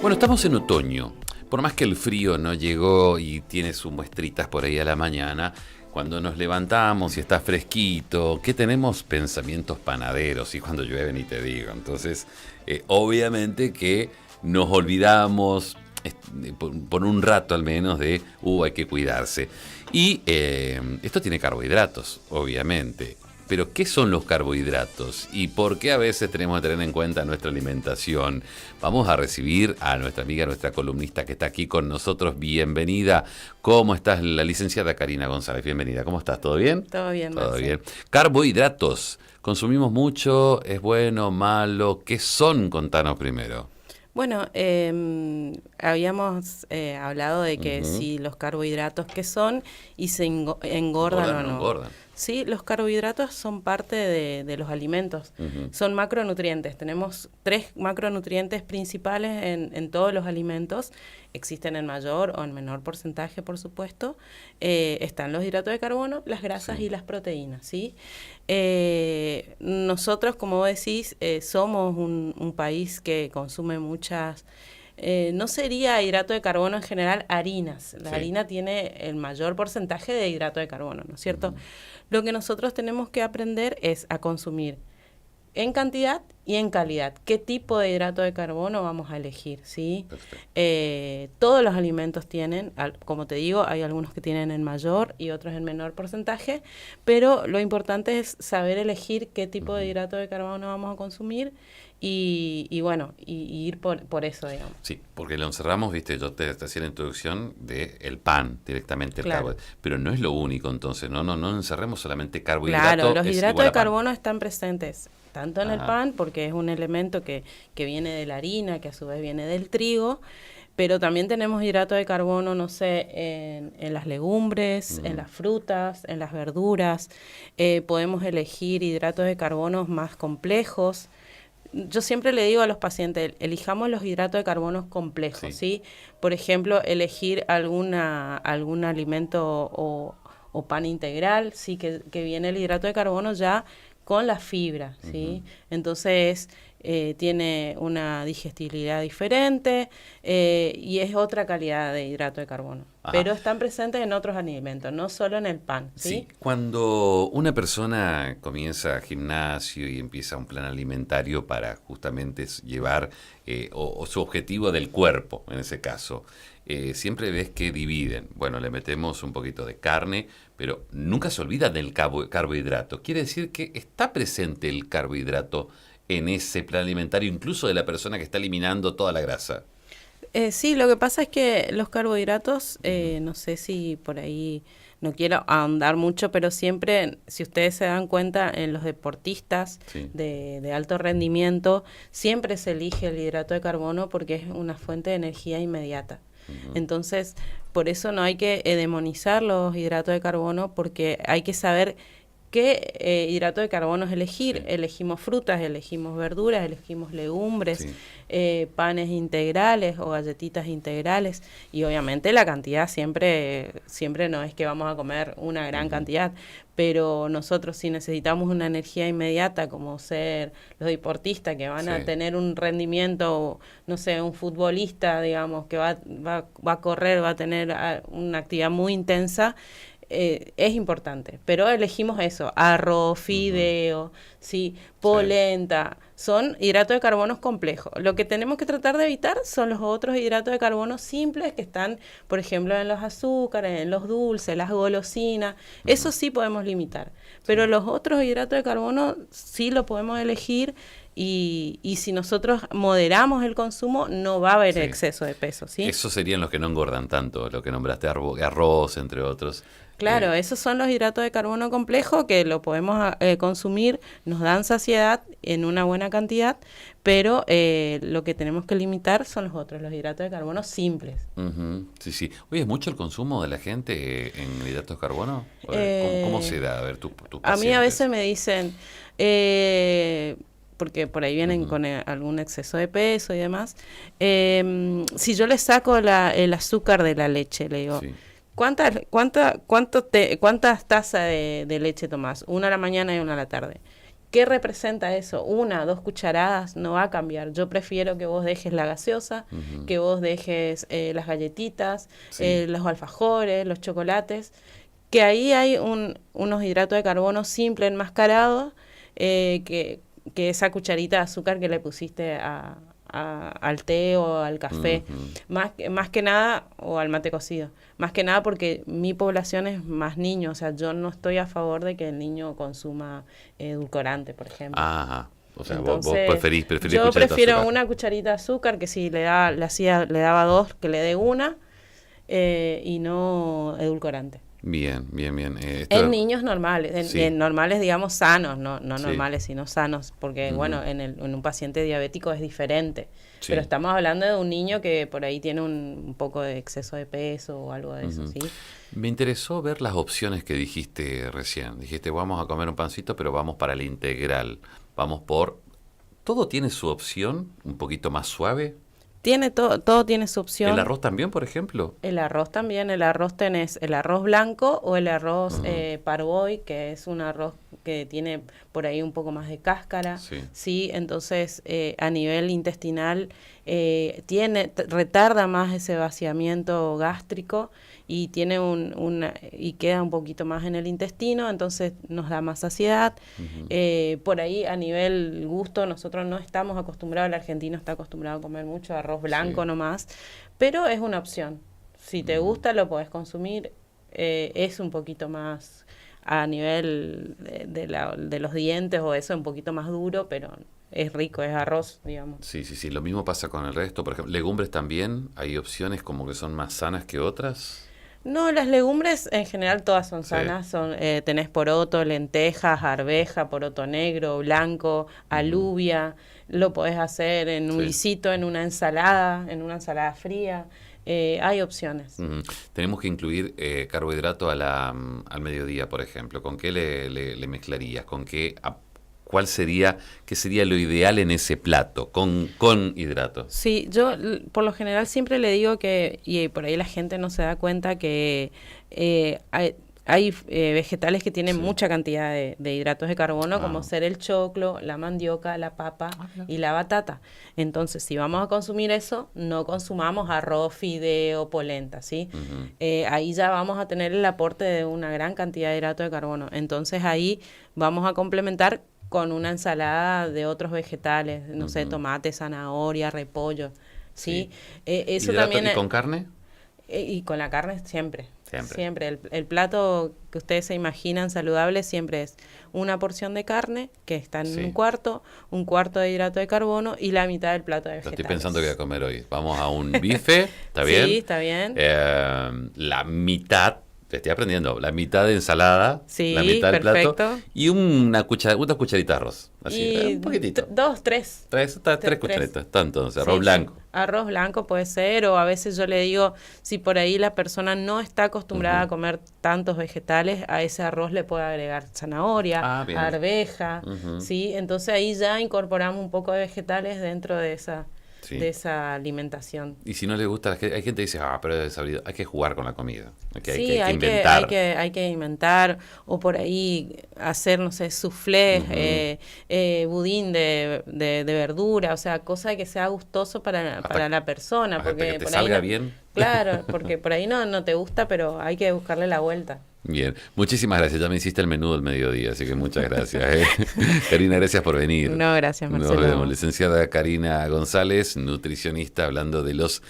Bueno, estamos en otoño. Por más que el frío no llegó y tiene sus muestritas por ahí a la mañana, cuando nos levantamos y está fresquito, que tenemos pensamientos panaderos y cuando llueve ni te digo. Entonces, obviamente que nos olvidamos por un rato al menos de, hay que cuidarse. Y esto tiene carbohidratos, obviamente. Pero, ¿qué son los carbohidratos? ¿Y por qué a veces tenemos que tener en cuenta nuestra alimentación? Vamos a recibir a nuestra amiga, nuestra columnista que está aquí con nosotros. Bienvenida. ¿Cómo estás? La licenciada Karina González. Bienvenida. ¿Cómo estás? ¿Todo bien? Todo bien, Todo Marce. bien. Carbohidratos. ¿Consumimos mucho? ¿Es bueno? ¿Malo? ¿Qué son? Contanos primero. Bueno, habíamos hablado de que Uh-huh. si los carbohidratos qué son y se engordan ¿Engordan o o no no. engordan? Sí, los carbohidratos son parte de los alimentos, Uh-huh. son macronutrientes. Tenemos 3 macronutrientes principales en todos los alimentos. Existen en mayor o en menor porcentaje, por supuesto. Están los hidratos de carbono, las grasas Sí. y las proteínas, ¿sí? Nosotros, como vos decís, somos un país que consume muchas... no sería hidrato de carbono en general, harinas. La Sí. harina tiene el mayor porcentaje de hidrato de carbono, ¿no es cierto? Uh-huh. Lo que nosotros tenemos que aprender es a consumir en cantidad y en calidad. ¿Qué tipo de hidrato de carbono vamos a elegir? ¿Sí? Todos los alimentos tienen, como te digo, hay algunos que tienen en mayor y otros en menor porcentaje, pero lo importante es saber elegir qué tipo de hidrato de carbono vamos a consumir y bueno, y ir por eso, digamos. Sí, porque lo encerramos, viste, yo te hacía la introducción del pan directamente, Claro. el carbohidrato, pero no es lo único entonces, no encerremos solamente carbohidrato. Claro, los es hidratos igual de a pan. carbono están presentes tanto en el Ajá. pan, porque es un elemento que viene de la harina, que a su vez viene del trigo, pero también tenemos hidratos de carbono, no sé, en las legumbres, en las frutas, en las verduras. Podemos elegir hidratos de carbono más complejos. Yo siempre le digo a los pacientes, elijamos los hidratos de carbono complejos, ¿sí? Por ejemplo, elegir algún alimento o pan integral, sí, que viene el hidrato de carbono ya con la fibra, ¿sí? Entonces, tiene una digestibilidad diferente y es otra calidad de hidrato de carbono. Ajá. Pero están presentes en otros alimentos, no solo en el pan, ¿sí? Sí, cuando una persona comienza gimnasio y empieza un plan alimentario para justamente llevar o su objetivo del cuerpo, en ese caso, siempre ves que dividen. Bueno, le metemos un poquito de carne, pero nunca se olvida del carbohidrato. Quiere decir que está presente el carbohidrato en ese plan alimentario, incluso de la persona que está eliminando toda la grasa. Sí, lo que pasa es que los carbohidratos, no sé si por ahí, no quiero ahondar mucho, pero siempre, si ustedes se dan cuenta, en los deportistas Sí. de alto rendimiento, siempre se elige el hidrato de carbono porque es una fuente de energía inmediata. Entonces, por eso no hay que demonizar los hidratos de carbono, porque hay que saber qué hidrato de carbono es elegir. Sí. Elegimos frutas, elegimos verduras, elegimos legumbres, Sí. panes integrales o galletitas integrales, y obviamente la cantidad siempre no es que vamos a comer una gran cantidad, pero nosotros si necesitamos una energía inmediata, como ser los deportistas que van a tener un rendimiento, no sé, un futbolista, digamos, que va a correr, va a tener una actividad muy intensa, es importante, pero elegimos eso, arroz, fideo, ¿sí? Polenta, son hidratos de carbono complejos. Lo que tenemos que tratar de evitar son los otros hidratos de carbono simples que están, por ejemplo, en los azúcares, en los dulces, las golosinas, eso sí podemos limitar, pero los otros hidratos de carbono sí lo podemos elegir. Y si nosotros moderamos el consumo, no va a haber exceso de peso, ¿sí? Esos serían los que no engordan tanto, lo que nombraste, arroz, entre otros. Claro, esos son los hidratos de carbono complejo que lo podemos consumir, nos dan saciedad en una buena cantidad, pero lo que tenemos que limitar son los otros, los hidratos de carbono simples. Sí, sí. Oye, ¿es mucho el consumo de la gente en hidratos de carbono? ¿Cómo se da? A ver, tus pacientes. A mí a veces me dicen, porque por ahí vienen con algún exceso de peso y demás, si yo les saco el azúcar de la leche, le digo, Sí. ¿cuántas tazas de leche tomás? Una a la mañana y una a la tarde. ¿Qué representa eso? 1, 2 cucharadas no va a cambiar. Yo prefiero que vos dejes la gaseosa, que vos dejes las galletitas, los alfajores, los chocolates, que ahí hay unos hidratos de carbono simple enmascarados, que esa cucharita de azúcar que le pusiste al té o al café, más que nada, o al mate cocido, más que nada porque mi población es más niño, o sea, yo no estoy a favor de que el niño consuma edulcorante, por ejemplo. Ajá. O sea, Entonces, vos preferís yo prefiero azúcar. una cucharita de azúcar, que si le daba 2, que le dé 1, y no edulcorante. Bien. En niños normales, en normales, digamos, sanos, no Sí. normales, sino sanos, porque, bueno, en un paciente diabético es diferente. Sí. Pero estamos hablando de un niño que por ahí tiene un poco de exceso de peso o algo de eso, ¿sí? Me interesó ver las opciones que dijiste recién. Dijiste, vamos a comer un pancito, pero vamos para la integral. Vamos por... ¿Todo tiene su opción? ¿Un poquito más suave? Todo tiene su opción. ¿El arroz también, por ejemplo? El arroz también, el arroz tenés el arroz blanco o el arroz parboil, que es un arroz que tiene por ahí un poco más de cáscara, sí, entonces a nivel intestinal retarda más ese vaciamiento gástrico y tiene y queda un poquito más en el intestino, entonces nos da más saciedad. Por ahí a nivel gusto nosotros no estamos acostumbrados, el argentino está acostumbrado a comer mucho arroz blanco nomás, pero es una opción. Si te gusta lo podés consumir, es un poquito más a nivel de los dientes o eso, un poquito más duro, pero es rico, es arroz, digamos. Sí, lo mismo pasa con el resto, por ejemplo, legumbres también, hay opciones como que son más sanas que otras. No, las legumbres en general todas son sanas, tenés poroto, lentejas, arveja, poroto negro, blanco, alubia, lo podés hacer en un guisito, en una ensalada fría, hay opciones. Tenemos que incluir carbohidrato al mediodía, por ejemplo. ¿Con qué le mezclarías? ¿Con qué? ¿Qué sería lo ideal en ese plato con hidrato? Sí, yo por lo general siempre le digo y por ahí la gente no se da cuenta que hay vegetales que tienen mucha cantidad de hidratos de carbono, como ser el choclo, la mandioca, la papa y la batata. Entonces, si vamos a consumir eso, no consumamos arroz, fideo, polenta, ¿sí? Ahí ya vamos a tener el aporte de una gran cantidad de hidratos de carbono. Entonces, ahí vamos a complementar con una ensalada de otros vegetales, no sé, tomate, zanahoria, repollo, ¿sí? Eso también ¿Y con carne? Y con la carne siempre. El plato que ustedes se imaginan saludable siempre es una porción de carne, que está en un cuarto de hidrato de carbono y la mitad del plato de vegetales. Estoy pensando que voy a comer hoy. Vamos a un bife, ¿está bien? Sí, está bien. La mitad... Te estoy aprendiendo. La mitad de ensalada, la mitad del plato y una cucharita de arroz. Así, un poquitito. 2, 3. Tres cucharitas. Está entonces, arroz blanco. Arroz blanco puede ser, o a veces yo le digo, si por ahí la persona no está acostumbrada a comer tantos vegetales, a ese arroz le puede agregar zanahoria, arveja, ¿sí? Entonces ahí ya incorporamos un poco de vegetales dentro de esa alimentación. Y si no le gusta, hay gente que dice, pero es desabrido. Hay que jugar con la comida. Hay que inventar. Hay que inventar, o por ahí hacer, no sé, soufflé, budín de verdura, o sea, cosa que sea gustoso para la persona. Porque que te por salga ahí bien. Claro, porque por ahí no te gusta, pero hay que buscarle la vuelta. Bien, muchísimas gracias. Ya me hiciste el menú del mediodía, así que muchas gracias. Karina, gracias por venir. No, gracias, Marcelo. Nos vemos. Licenciada Karina González, nutricionista, hablando de los